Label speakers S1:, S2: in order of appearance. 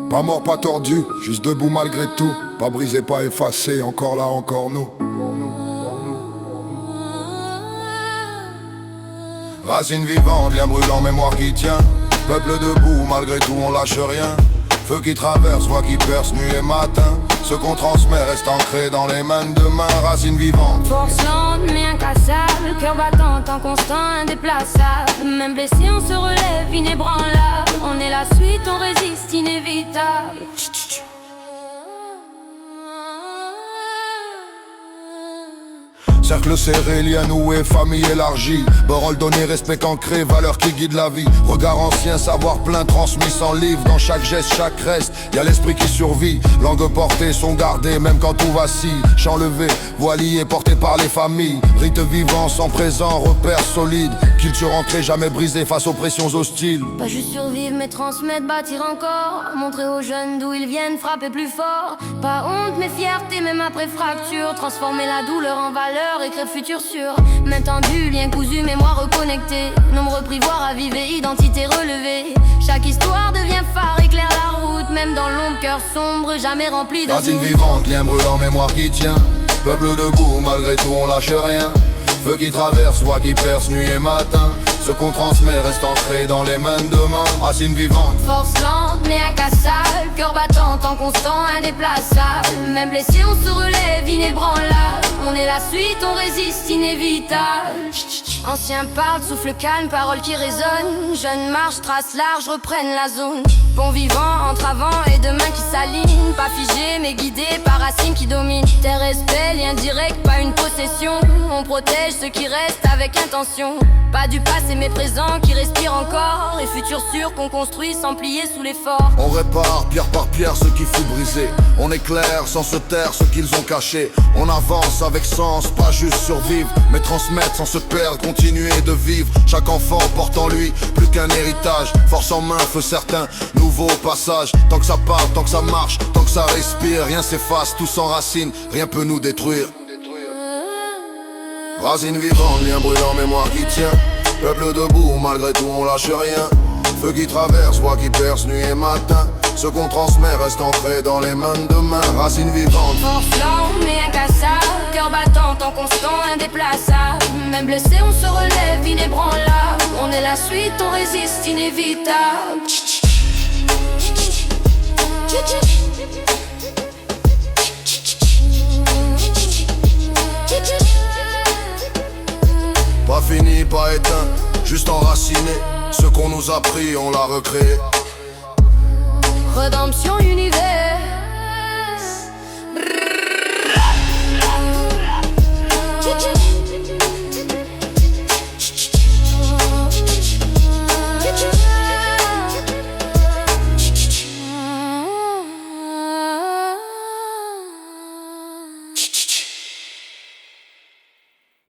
S1: Pas mort, pas tordu, juste debout malgré tout. Pas brisé, pas effacé, encore là, encore nous. Racine vivante, lien brûlant, mémoire qui tient. Peuple debout, malgré tout on lâche rien. Feu qui traverse, voix qui perce, nuit et matin. Ce qu'on transmet reste ancré dans les mains de demain. Racine vivante.
S2: Force lente mais incassable, cœur battant, temps constant, indéplaçable. Même blessé on se relève, inébranlable. On est la suite, on résiste, inévitable.
S1: Cercle serré, lien noué, famille élargie. Parole donnée, respect ancré, valeurs qui guident la vie. Regard ancien, savoir plein transmis sans livre. Dans chaque geste, chaque reste, y'a l'esprit qui survit. Langue portée, son gardé, même quand tout vacille. Chant levé, voix liée, porté par les familles. Rite vivant, sans présent, repère solide. Culture ancrée, jamais brisée face aux pressions hostiles.
S2: Pas juste survivre mais transmettre, bâtir encore. Montrer aux jeunes d'où ils viennent, frapper plus fort. Pas honte mais fierté, même après fracture. Transformer la douleur en valeur, écrire futur sûr. Main tendue, lien cousu, mémoire reconnectée. Nombreux prix, voir à vivre, identité relevée. Chaque histoire devient phare, éclaire la route. Même dans l'ombre, cœur sombre, jamais rempli de
S1: Racine
S2: doute.
S1: vivante, lien brûlant, mémoire qui tient. Peuple debout, malgré tout on lâche rien. Feu qui traverse, voix qui perce, nuit et matin. Ce qu'on transmet reste ancré dans les mains de demain. Racine vivante.
S2: Force lente mais incassable, cœur battant, temps constant, indéplaçable. Même blessé on se relève, inébranlable. On est la suite, on résiste, inévitable. Ancien parle, souffle calme, parole qui résonne. Jeune marche, trace large, reprennent la zone. Bon vivant, entre avant et demain qui s'alignent. Pas figé mais guidé par racines qui dominent. Tes respects, lien direct, pas une possession. On protège ceux qui restent avec intention. Pas du passé mais présent qui respire encore. Et futur sûr qu'on construit sans plier sous l'effort.
S3: On répare pierre par pierre ce qui fut brisé. On éclaire sans se taire ce qu'ils ont caché. On avance avec sens, pas juste survivre, mais transmettre sans se perdre, continuer de vivre. Chaque enfant porte en lui plus qu'un héritage. Force en main, feu certain, nouveau passage. Tant que ça part, tant que ça marche, tant que ça respire, rien s'efface, tout s'enracine, rien peut nous détruire. Racine vivante, lien brûlant, mémoire qui tient. Peuple debout, malgré tout on lâche rien. Feu qui traverse, voix qui perce, nuit et matin. Ce qu'on transmet reste ancré dans les mains de demain. Racine vivante.
S2: Force lente mais incassable, cœur battant, temps constant, indéplaçable. Même blessé on se relève, inébranlable. On est la suite, on résiste, inévitable.
S3: Pas fini, pas éteint, juste enraciné. Ce qu'on nous a pris, on l'a recréé.